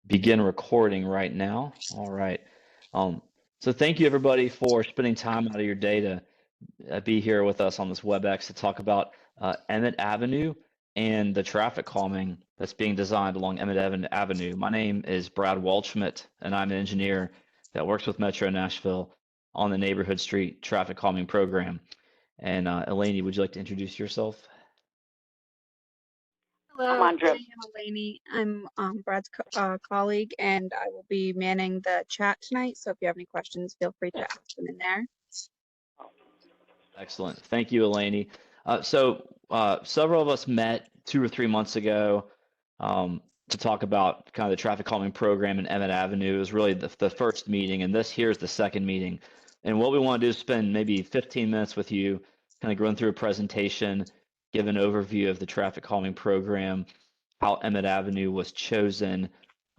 begin recording right now. All right. Um, so thank you everybody for spending time out of your day to be here with us on this WebEx to talk about Emmitt Avenue and the traffic calming that's being designed along Emmitt Avenue. My name is Brad Waldschmidt, and I'm an engineer that works with Metro Nashville on the Neighborhood Street Traffic Calming Program. And Eleni, would you like to introduce yourself? Hello, Come on, I Drip. am Elaney. I'm Brad's colleague, and I will be manning the chat tonight. So if you have any questions, feel free to ask them in there. Excellent. Thank you, Eleni. Several of us met 2 or 3 months ago to talk about kind of the traffic calming program in Emmitt Avenue. It was really the first meeting, and this here is the second meeting. And what we want to do is spend maybe 15 minutes with you, kind of going through a presentation, give an overview of the traffic calming program, how Emmitt Avenue was chosen,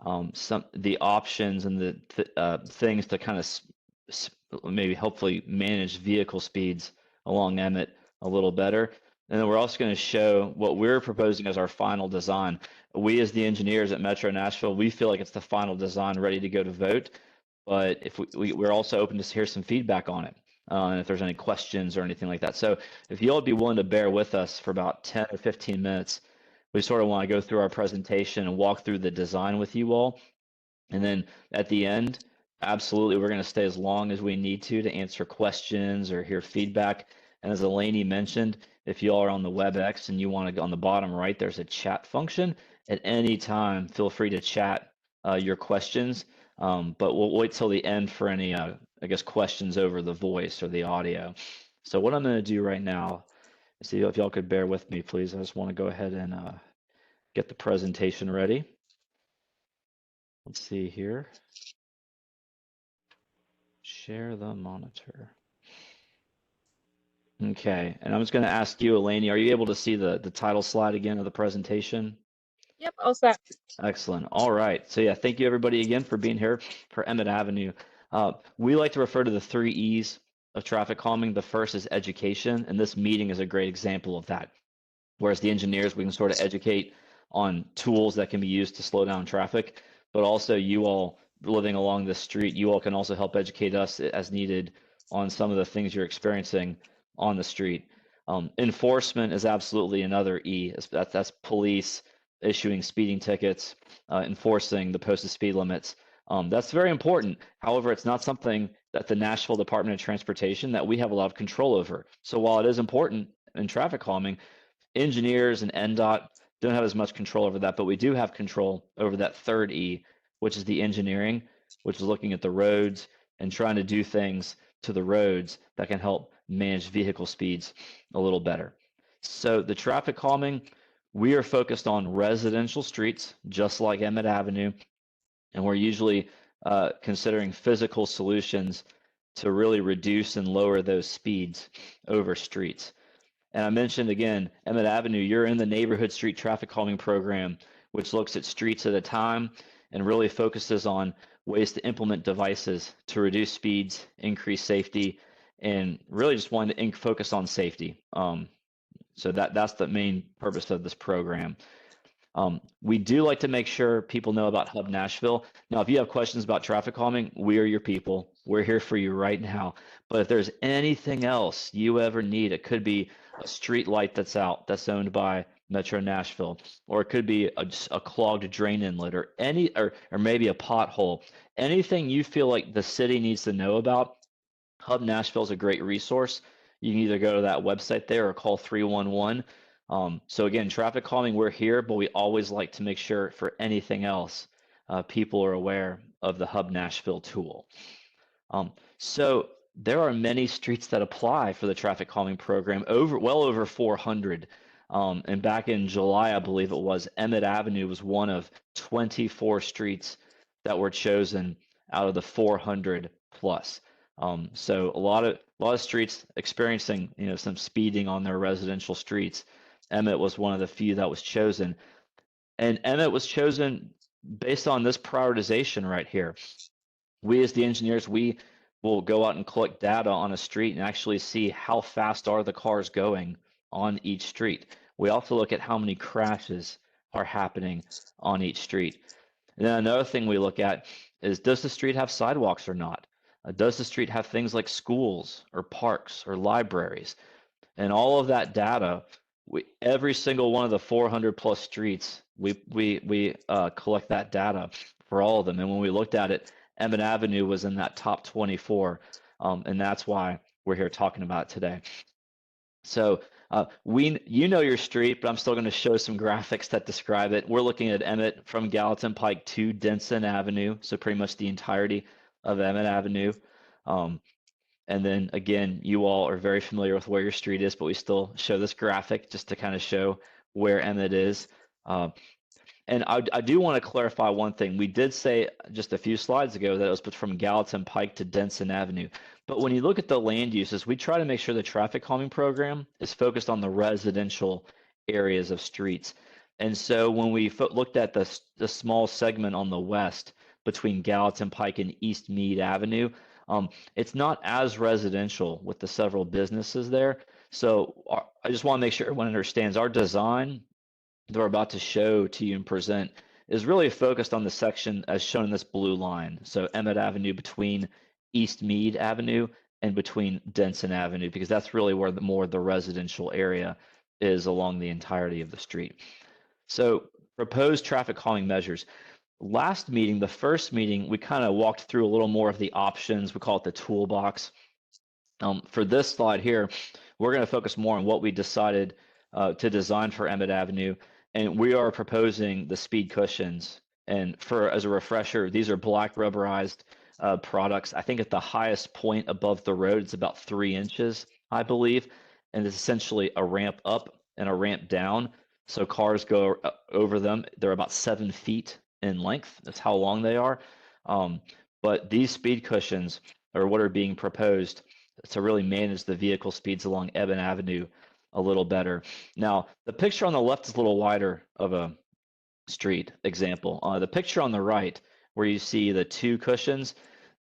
the options and the things to kind of maybe hopefully manage vehicle speeds along Emmitt a little better. And then we're also going to show what we're proposing as our final design. We, as the engineers at Metro Nashville, we feel like it's the final design ready to go to vote. But if we're also open to hear some feedback on it, and if there's any questions or anything like that. So if you all would be willing to bear with us for about 10 or 15 minutes, we sort of want to go through our presentation and walk through the design with you all. And then at the end, absolutely, we're going to stay as long as we need to answer questions or hear feedback. And as Eleni mentioned, if you all are on the WebEx and you want to go on the bottom right, there's a chat function. At any time, feel free to chat your questions. But we'll wait till the end for any, I guess, questions over the voice or the audio. So what I'm going to do right now, see if y'all could bear with me, please. I just want to go ahead and get the presentation ready. Let's see here. Share the monitor. Okay, and I'm just going to ask you, Eleni, are you able to see the title slide again of the presentation? Yep, all set. Excellent. All right. So yeah, thank you everybody again for being here for Emmitt Avenue. We like to refer to the 3 E's of traffic calming. The first is education, and this meeting is a great example of that. Whereas the engineers, we can sort of educate on tools that can be used to slow down traffic, but also you all living along the street, you all can also help educate us as needed on some of the things you're experiencing on the street. Enforcement is absolutely another E. That's police issuing speeding tickets, enforcing the posted speed limits. That's very important. However, it's not something that the Nashville Department of Transportation that we have a lot of control over. So while it is important in traffic calming, engineers and NDOT don't have as much control over that, but we do have control over that third E, which is the engineering, which is looking at the roads and trying to do things to the roads that can help manage vehicle speeds a little better. So the traffic calming, we are focused on residential streets, just like Emmitt Avenue, and we're usually considering physical solutions to really reduce and lower those speeds over streets. And I mentioned again, Emmitt Avenue, you're in the neighborhood street traffic calming program, which looks at streets at a time and really focuses on ways to implement devices to reduce speeds, increase safety, and really just wanted to focus on safety. So that's the main purpose of this program. We do like to make sure people know about Hub Nashville. Now, if you have questions about traffic calming, we are your people. We're here for you right now. But if there's anything else you ever need, it could be a street light that's out that's owned by Metro Nashville, or it could be a clogged drain inlet, or maybe a pothole. Anything you feel like the city needs to know about, Hub Nashville is a great resource. You can either go to that website there or call 311. So again, traffic calming, we're here, but we always like to make sure for anything else, people are aware of the Hub Nashville tool. So there are many streets that apply for the traffic calming program, well over 400. And back in July, I believe it was, Emmitt Avenue was one of 24 streets that were chosen out of the 400 plus. So a lot of streets experiencing, some speeding on their residential streets. Emmitt was one of the few that was chosen. And Emmitt was chosen based on this prioritization right here. We as the engineers, we will go out and collect data on a street and actually see how fast are the cars going on each street. We also look at how many crashes are happening on each street. And then another thing we look at is, does the street have sidewalks or not? Does the street have things like schools or parks or libraries? And all of that data, every single one of the 400 plus streets, we collect that data for all of them. And when we looked at it, Emmitt Avenue was in that top 24, and that's why we're here talking about it today. So you know your street, but I'm still going to show some graphics that describe it. We're looking at Emmitt from Gallatin Pike to Denson Avenue, so pretty much the entirety of Emmitt Avenue. And then again, you all are very familiar with where your street is, but we still show this graphic just to kind of show where Emmitt is. And I do want to clarify one thing. We did say just a few slides ago that it was from Gallatin Pike to Denson Avenue. But when you look at the land uses, we try to make sure the traffic calming program is focused on the residential areas of streets. And so when we looked at the small segment on the west between Gallatin Pike and East Meade Avenue, it's not as residential with the several businesses there. So I just want to make sure everyone understands our design that we're about to show to you and present is really focused on the section as shown in this blue line. So Emmitt Avenue between East Meade Avenue and between Denson Avenue, because that's really where the residential area is along the entirety of the street. So proposed traffic calming measures. Last meeting, the first meeting, we kind of walked through a little more of the options. We call it the toolbox. For this slide here, we're going to focus more on what we decided to design for Emmitt Avenue, and we are proposing the speed cushions. And as a refresher, these are black rubberized products. I think at the highest point above the road, it's about 3 inches, I believe, and it's essentially a ramp up and a ramp down. So cars go over them. They're about 7 feet in length. That's how long they are. But these speed cushions are what are being proposed to really manage the vehicle speeds along Emmitt Avenue a little better. Now, the picture on the left is a little wider of a street example. The picture on the right, where you see the 2 cushions,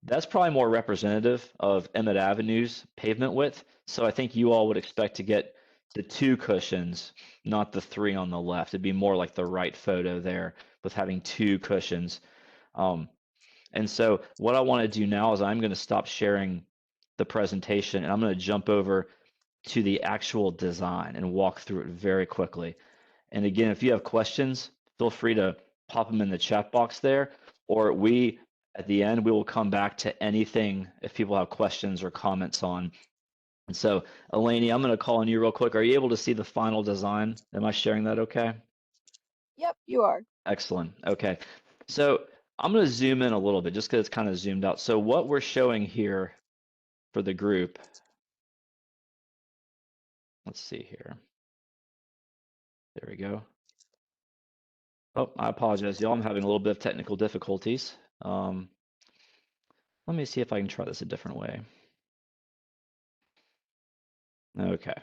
that's probably more representative of Emmitt Avenue's pavement width. So I think you all would expect to get the 2 cushions, not the 3 on the left. It'd be more like the right photo there with having 2 cushions. And so what I want to do now is I'm going to stop sharing the presentation and I'm going to jump over to the actual design and walk through it very quickly. And again, if you have questions, feel free to pop them in the chat box there, or at the end, we will come back to anything if people have questions or comments on. And so, Eleni, I'm going to call on you real quick. Are you able to see the final design? Am I sharing that okay? Yep, you are. Excellent. Okay. So I'm going to zoom in a little bit just because it's kind of zoomed out. So what we're showing here for the group, let's see here. There we go. Oh, I apologize, y'all. I'm having a little bit of technical difficulties. Let me see if I can try this a different way. Okay.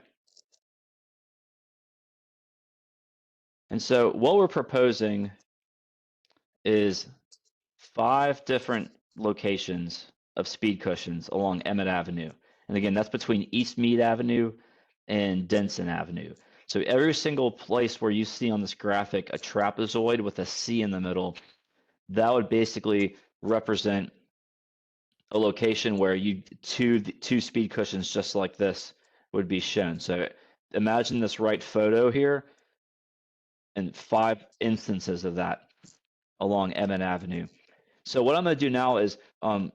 And so what we're proposing is 5 different locations of speed cushions along Emmitt Avenue. And again, that's between East Meade Avenue and Denson Avenue. So every single place where you see on this graphic a trapezoid with a C in the middle, that would basically represent a location where two speed cushions just like this would be shown. So imagine this right photo here and 5 instances of that along Emmitt Avenue. So what I'm going to do now is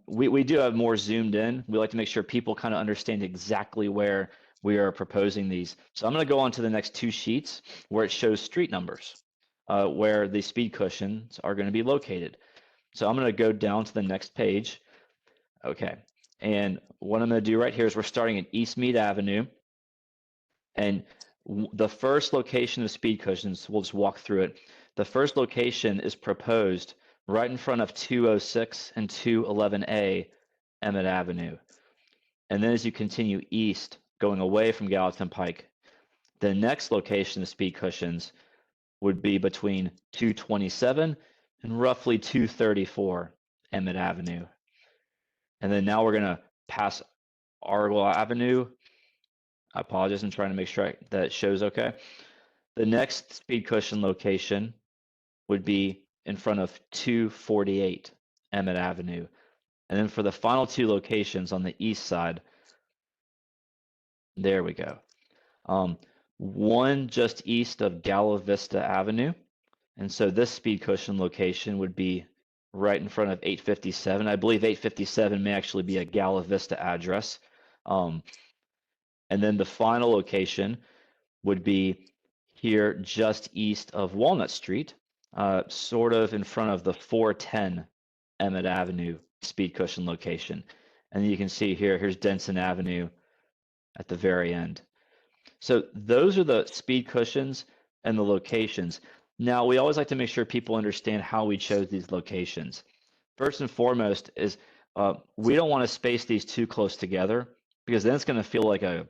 we do have more zoomed in. We like to make sure people kind of understand exactly where we are proposing these. So I'm going to go on to the next 2 sheets where it shows street numbers, where the speed cushions are going to be located. So I'm going to go down to the next page. Okay. And what I'm going to do right here is we're starting at East Meade Avenue. And the first location of speed cushions, we'll just walk through it. The first location is proposed right in front of 206 and 211A Emmitt Avenue. And then as you continue east, going away from Gallatin Pike, the next location of speed cushions would be between 227 and roughly 234 Emmitt Avenue. And then now we're going to pass Argyle Avenue. I apologize, I'm trying to make sure that it shows okay. The next speed cushion location would be in front of 248 Emmitt Avenue. And then for the final two locations on the east side, there we go. One just east of Gala Vista Avenue. And so this speed cushion location would be right in front of 857. I believe 857 may actually be a Gala Vista address. And then the final location would be here just east of Walnut Street, sort of in front of the 410 Emmitt Avenue speed cushion location. And you can see here, here's Denson Avenue at the very end. So those are the speed cushions and the locations. Now, we always like to make sure people understand how we chose these locations. First and foremost is we don't want to space these too close together, because then it's going to feel like a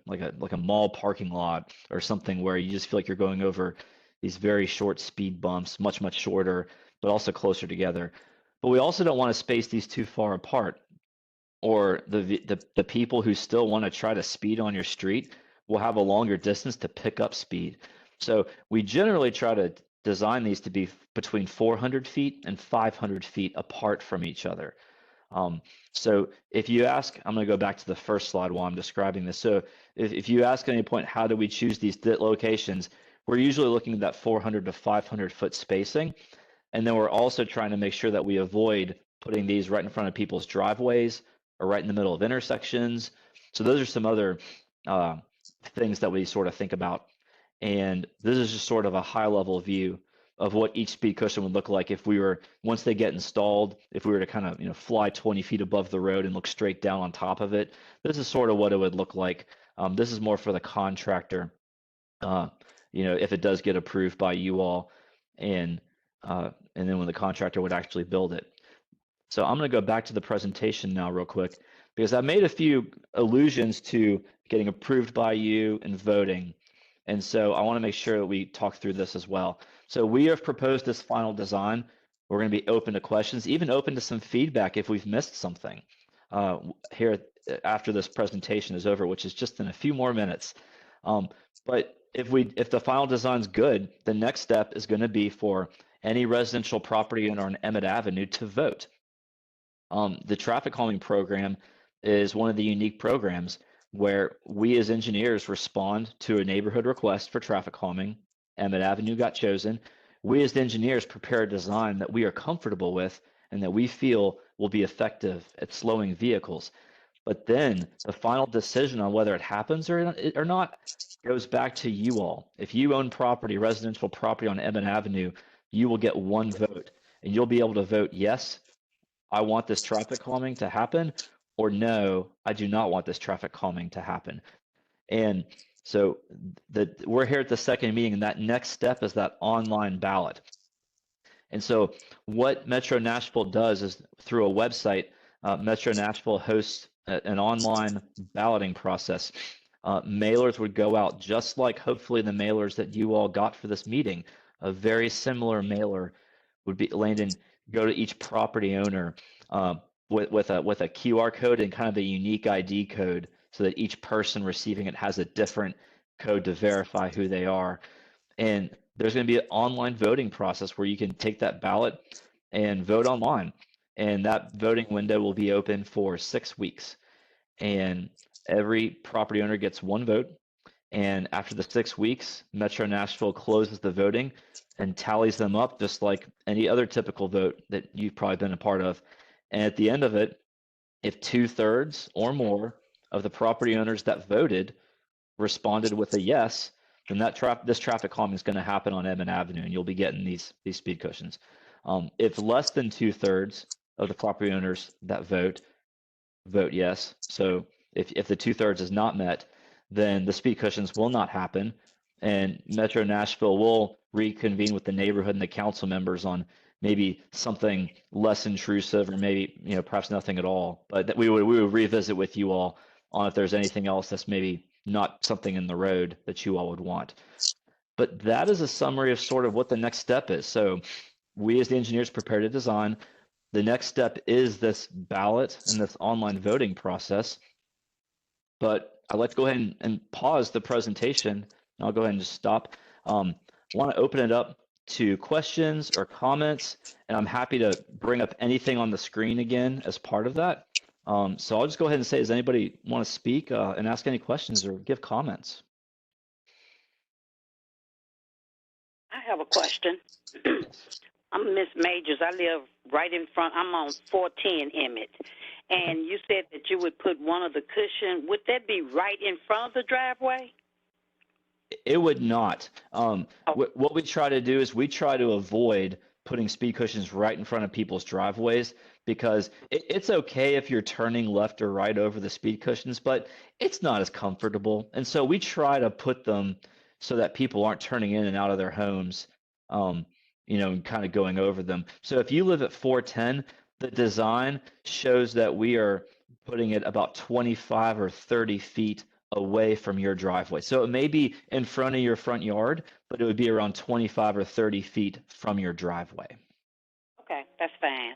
mall parking lot or something where you just feel like you're going over these very short speed bumps, much shorter, but also closer together. But we also don't want to space these too far apart, or the people who still want to try to speed on your street will have a longer distance to pick up speed. So we generally try to design these to be between 400 feet and 500 feet apart from each other. So if you ask, I'm going to go back to the first slide while I'm describing this. So if you ask at any point, how do we choose these locations, we're usually looking at that 400 to 500 foot spacing. And then we're also trying to make sure that we avoid putting these right in front of people's driveways or right in the middle of intersections. So those are some other things that we sort of think about. And this is just sort of a high level view of what each speed cushion would look like if we were, once they get installed, if we were to kind of, fly 20 feet above the road and look straight down on top of it. This is sort of what it would look like. This is more for the contractor, if it does get approved by you all, and then when the contractor would actually build it. So I'm going to go back to the presentation now real quick, because I made a few allusions to getting approved by you and voting. And so I want to make sure that we talk through this as well. So we have proposed this final design. We're going to be open to questions, even open to some feedback if we've missed something here after this presentation is over, which is just in a few more minutes. But if the final design's good, the next step is going to be for any residential property owner on Emmitt Avenue to vote. The traffic calming program is one of the unique programs where we as engineers respond to a neighborhood request for traffic calming. Emmitt Avenue got chosen. We as the engineers prepare a design that we are comfortable with and that we feel will be effective at slowing vehicles. But then the final decision on whether it happens or not goes back to you all. If you own property, residential property on Emmitt Avenue, you will get one vote, and you'll be able to vote yes, I want this traffic calming to happen, or no, I do not want this traffic calming to happen. And so we're here at the second meeting, and that next step is that online ballot. And so what Metro Nashville does is, through a website, Metro Nashville hosts an online balloting process. Mailers would go out just like hopefully the mailers that you all got for this meeting. A very similar mailer would be landing, go to each property owner with a QR code and kind of a unique ID code, so that each person receiving it has a different code to verify who they are. And there's going to be an online voting process where you can take that ballot and vote online. And that voting window will be open for 6 weeks. And every property owner gets one vote. And after the 6 weeks, Metro Nashville closes the voting and tallies them up just like any other typical vote that you've probably been a part of. And at the end of it, if 2/3 or more of the property owners that voted responded with a yes, then this traffic calming is going to happen on Emmitt Avenue, and you'll be getting these speed cushions. If less than 2/3 of the property owners that vote yes, so if the 2/3 is not met, then the speed cushions will not happen, and Metro Nashville will reconvene with the neighborhood and the council members on maybe something less intrusive, or maybe perhaps nothing at all. But that we would revisit with you all on if there's anything else that's maybe not something in the road that you all would want. But that is a summary of sort of what the next step is. So we as the engineers prepare to design. The next step is this ballot and this online voting process. But I'd like to go ahead and pause the presentation. And I'll go ahead and just stop. I want to open it up to questions or comments, and I'm happy to bring up anything on the screen again as part of that. So I'll just go ahead and say, does anybody want to speak and ask any questions or give comments? I have a question. I'm Miss Majors. I live right in front. I'm on 410 Emmitt. And you said that you would put one of the cushion. Would that be right in front of the driveway? It would not. What we try to do is we try to avoid putting speed cushions right in front of people's driveways because it's okay if you're turning left or right over the speed cushions, but it's not as comfortable. And so we try to put them so that people aren't turning in and out of their homes, and kind of going over them. So if you live at 410, the design shows that we are putting it about 25 or 30 feet away from your driveway. So it may be in front of your front yard, but it would be around 25 or 30 feet from your driveway. Okay, that's fine.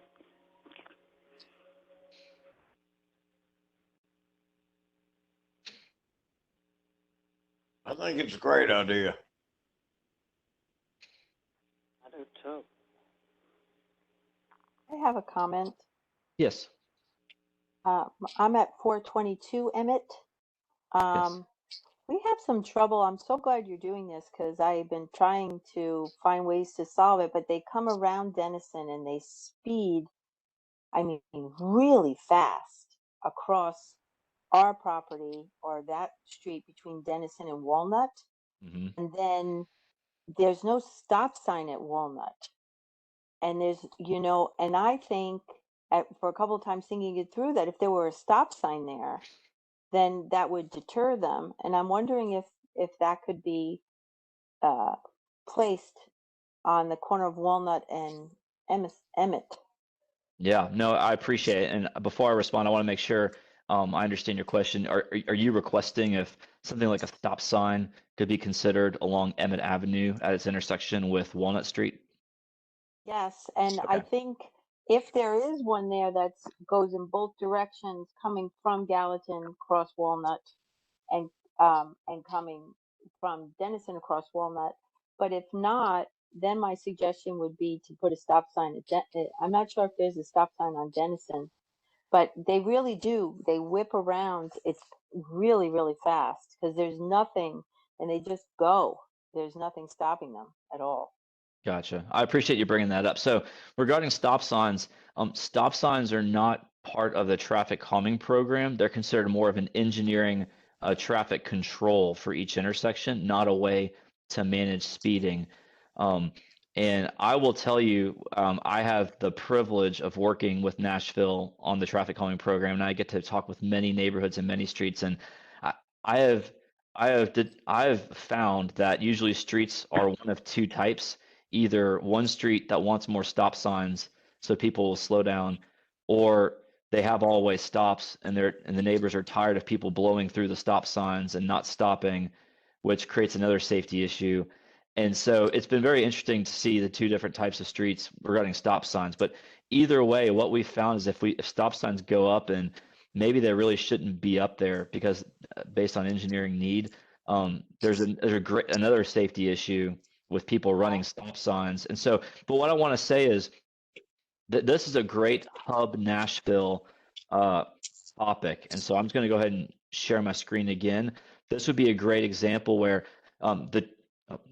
I think it's a great idea. I do too. I have a comment. Yes. I'm at 422 Emmitt. Yes. We have some trouble. I'm so glad you're doing this because I've been trying to find ways to solve it, but they come around Denison and they speed, I mean, really fast across our property or that street between Denison and Walnut. Mm-hmm. And then there's no stop sign at Walnut. And and I think for a couple of times thinking it through that if there were a stop sign there, then that would deter them. And I'm wondering if that could be uh, placed on the corner of Walnut and Emmitt. Yeah, no, I appreciate it. And before I respond, I want to make sure I understand your question. Are you requesting if something like a stop sign could be considered along Emmitt Avenue at its intersection with Walnut Street? Yes, and I Okay. think if there is one there that goes in both directions, coming from Gallatin across Walnut and coming from Denison across Walnut. But if not, then my suggestion would be to put a stop sign at I'm not sure if there's a stop sign on Denison, but they really do. They whip around. It's really, really fast because there's nothing, and they just go. There's nothing stopping them at all. Gotcha. I appreciate you bringing that up. So regarding stop signs are not part of the traffic calming program. They're considered more of an engineering traffic control for each intersection, not a way to manage speeding. Um, and I will tell you, I have the privilege of working with Nashville on the traffic calming program, and I get to talk with many neighborhoods and many streets. And I, I have I have found that usually streets are one of two types, either one street that wants more stop signs so people will slow down, or they have always stops and the neighbors are tired of people blowing through the stop signs and not stopping, which creates another safety issue. And so it's been very interesting to see the two different types of streets regarding stop signs. But either way, what we found is if stop signs go up, and maybe they really shouldn't be up there because based on engineering need, there's another safety issue with people running stop signs. And so, but what I want to say is that this is a great hub Nashville topic. And so I'm just going to go ahead and share my screen again. This would be a great example where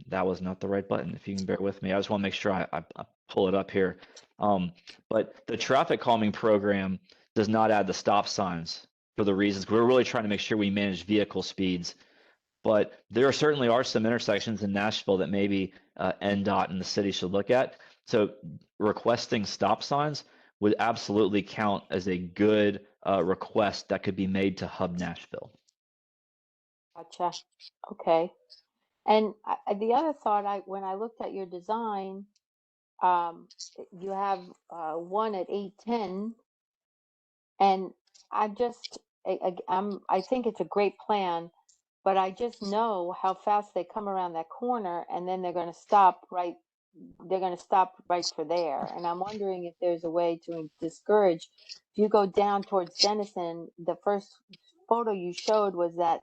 that was not the right button. If you can bear with me, I just want to make sure I pull it up here. But the traffic calming program does not add the stop signs for the reasons we're really trying to make sure we manage vehicle speeds. But there certainly are some intersections in Nashville that maybe NDOT and the city should look at. So requesting stop signs would absolutely count as a good request that could be made to Hub Nashville. Gotcha. Okay. And the other thought, when I looked at your design, you have one at 810, and I think it's a great plan, but I just know how fast they come around that corner, and then they're going to stop right. They're going to stop right for there, and I'm wondering if there's a way to discourage. If you go down towards Denison, the first photo you showed was that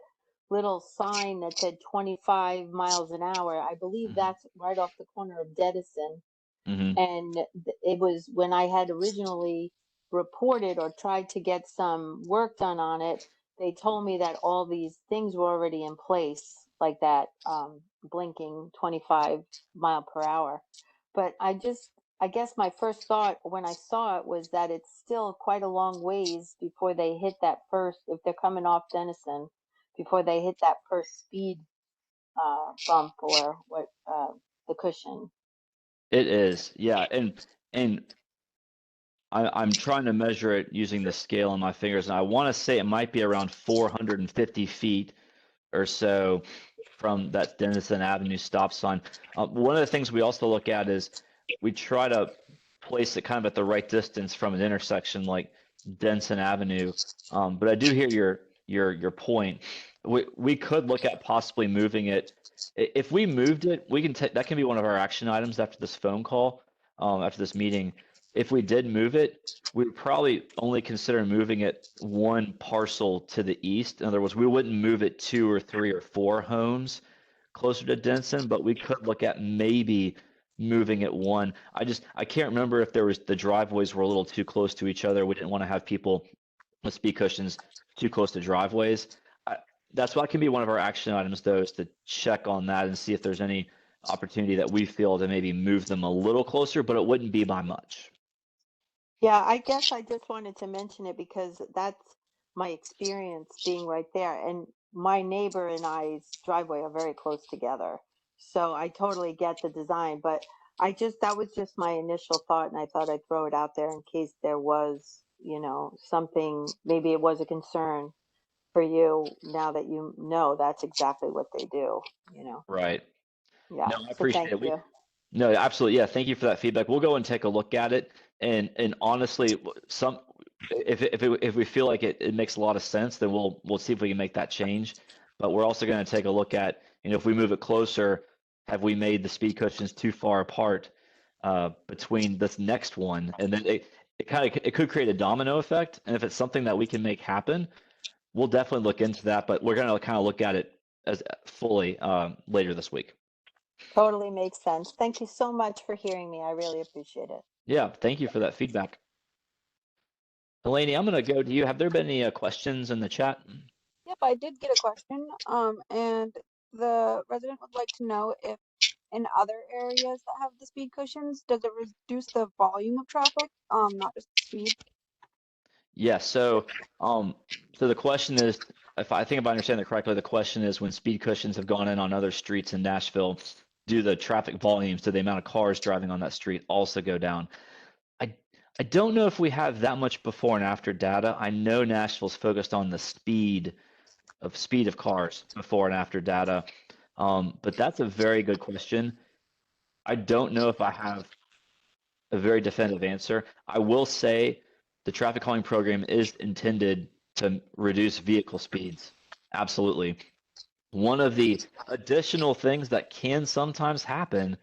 little sign that said 25 miles an hour. I believe that's right off the corner of Dedison. Mm-hmm. And it was when I had originally reported or tried to get some work done on it, they told me that all these things were already in place, like that blinking 25 mile per hour. But I guess my first thought when I saw it was that it's still quite a long ways before they hit that first, if they're coming off Denison, before they hit that first speed bump or what the cushion. It is, yeah, and I'm trying to measure it using the scale on my fingers, and I want to say it might be around 450 feet or so from that Denison Avenue stop sign. One of the things we also look at is we try to place it kind of at the right distance from an intersection like Denison Avenue. But I do hear your point. We could look at possibly moving it. If we moved it, we can that can be one of our action items after this phone call, after this meeting. If we did move it, we would probably only consider moving it one parcel to the east. In other words, we wouldn't move it 2 or 3 or 4 homes closer to Denson, but we could look at maybe moving it one. I can't remember if the driveways were a little too close to each other. We didn't want to have people with speed cushions too close to driveways. I, that's what can be one of our action items, though, is to check on that and see if there's any opportunity that we feel to maybe move them a little closer, but it wouldn't be by much. Yeah, I guess I just wanted to mention it because that's my experience being right there. And my neighbor and I's driveway are very close together. So I totally get the design, but that was just my initial thought. And I thought I'd throw it out there in case there was, something, maybe it was a concern for you now that you know that's exactly what they do. Right. Yeah. No, I So appreciate thank it. you. No, absolutely. Yeah, thank you for that feedback. We'll go and take a look at it. And honestly, if we feel like it makes a lot of sense, then we'll see if we can make that change. But we're also going to take a look at, if we move it closer, have we made the speed cushions too far apart between this next one? And then it could create a domino effect. And if it's something that we can make happen, we'll definitely look into that. But we're going to kind of look at it as fully later this week. Totally makes sense. Thank you so much for hearing me. I really appreciate it. Yeah, thank you for that feedback. Eleni, I'm going to go to you. Have there been any questions in the chat? Yep, I did get a question. And the resident would like to know if in other areas that have the speed cushions, does it reduce the volume of traffic? Not just the speed. Yeah, so the question is, if I understand it correctly, the question is when speed cushions have gone in on other streets in Nashville, do the traffic volumes, do the amount of cars driving on that street also go down? I don't know if we have that much before and after data. I know Nashville's focused on the speed of cars before and after data. But that's a very good question. I don't know if I have a very definitive answer. I will say the traffic calming program is intended to reduce vehicle speeds. Absolutely. One of the additional things that can sometimes happen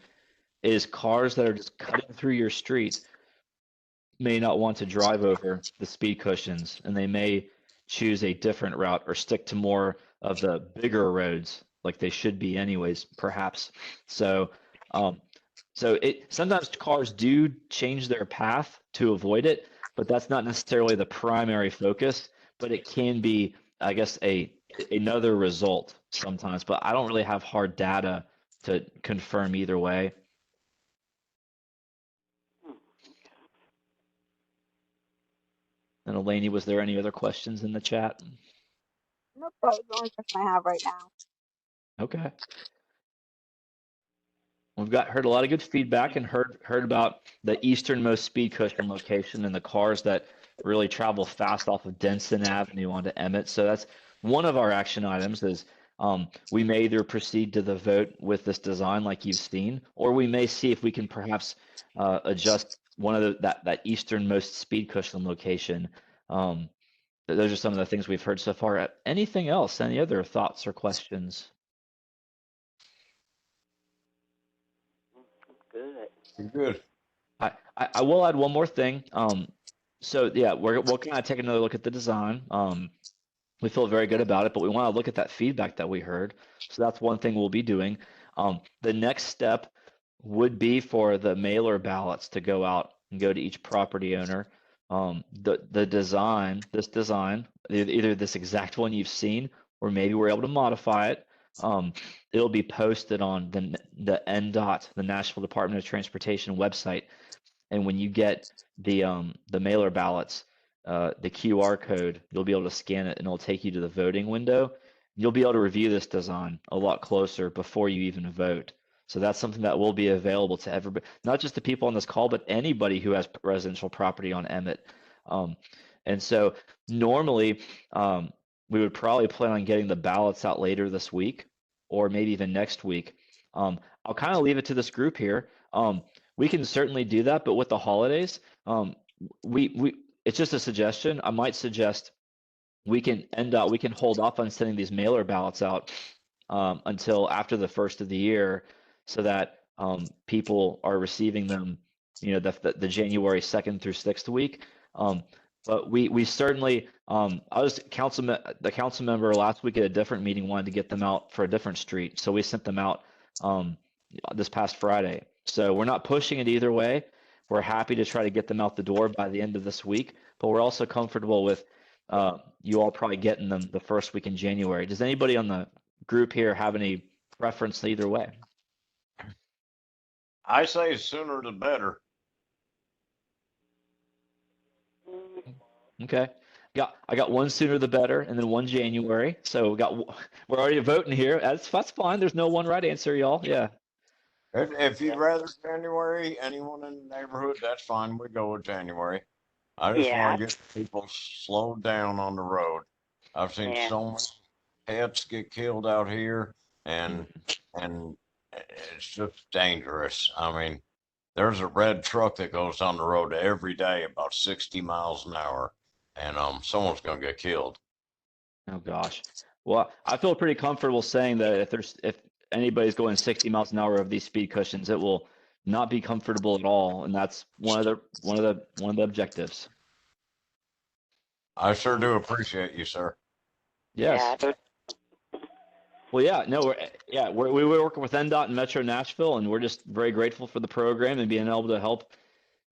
is cars that are just cutting through your street may not want to drive over the speed cushions, and they may choose a different route or stick to more of the bigger roads like they should be anyways, perhaps. So sometimes cars do change their path to avoid it, but that's not necessarily the primary focus, but it can be, I guess, another result sometimes, but I don't really have hard data to confirm either way. And Eleni, was there any other questions in the chat? Nope, that was the only question I have right now. Okay. We've heard a lot of good feedback and heard about the easternmost speed cushion location and the cars that really travel fast off of Denson Avenue onto Emmitt. So that's one of our action items is we may either proceed to the vote with this design like you've seen, or we may see if we can perhaps adjust one of that easternmost speed cushion location. Those are some of the things we've heard so far. Anything else? Any other thoughts or questions? Good. Good. I will add one more thing. So yeah, we'll kind of take another look at the design. We feel very good about it, but we want to look at that feedback that we heard. So that's one thing we'll be doing. The next step would be for the mailer ballots to go out and go to each property owner. The design, this design, either this exact one you've seen, or maybe we're able to modify it. It'll be posted on the NDOT, the Nashville Department of Transportation website. And when you get the mailer ballots, the QR code, you'll be able to scan it and it'll take you to the voting window. You'll be able to review this design a lot closer before you even vote. So that's something that will be available to everybody, not just the people on this call, but anybody who has residential property on Emmitt. And so normally we would probably plan on getting the ballots out later this week or maybe even next week. I'll kind of leave it to this group here. We can certainly do that, but with the holidays, we it's just a suggestion. I might suggest we can hold off on sending these mailer ballots out until after the first of the year, so that people are receiving them, the January 2nd through 6th week. But we certainly, the council member last week at a different meeting wanted to get them out for a different street, so we sent them out this past Friday. So we're not pushing it either way. We're happy to try to get them out the door by the end of this week, but we're also comfortable with you all probably getting them the first week in January. Does anybody on the group here have any preference either way? I say sooner the better. Okay. I got one sooner the better, and then one January. So we're already voting here. That's fine. There's no one right answer, y'all. Yeah. If you'd rather January, anyone in the neighborhood, that's fine. We go with January. I just Yeah. want to get people slowed down on the road. I've seen Yeah. so many pets get killed out here, and it's just dangerous. I mean, there's a red truck that goes on the road every day about 60 miles an hour, and someone's gonna get killed. Oh gosh. Well, I feel pretty comfortable saying that if anybody's going 60 miles an hour of these speed cushions, it will not be comfortable at all, and that's one of the objectives. I sure do appreciate you, sir. Yes. Yeah. Well, yeah, no, we were working with NDOT and Metro Nashville, and we're just very grateful for the program and being able to help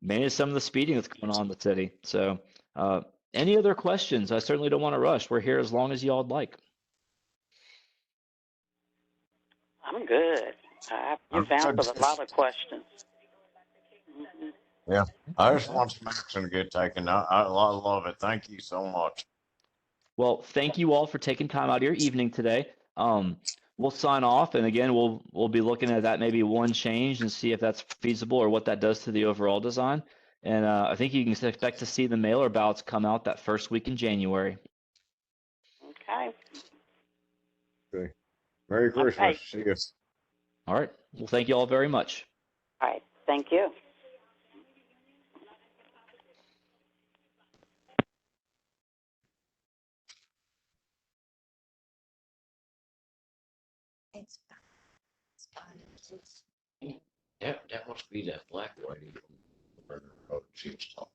manage some of the speeding that's going on in the city. So, any other questions? I certainly don't want to rush. We're here as long as y'all would like. I'm good. You've answered a lot of questions. Mhm. Yeah, I just want some action to get taken. I love it. Thank you so much. Well, thank you all for taking time out of your evening today. We'll sign off, and again, we'll be looking at that maybe one change and see if that's feasible or what that does to the overall design. And I think you can expect to see the mailer ballots come out that first week in January. Okay. Okay. Merry Christmas. Okay. See you. All right. Well, thank you all very much. All right. Thank you. Yeah, that must be that black lady from the road she was talking.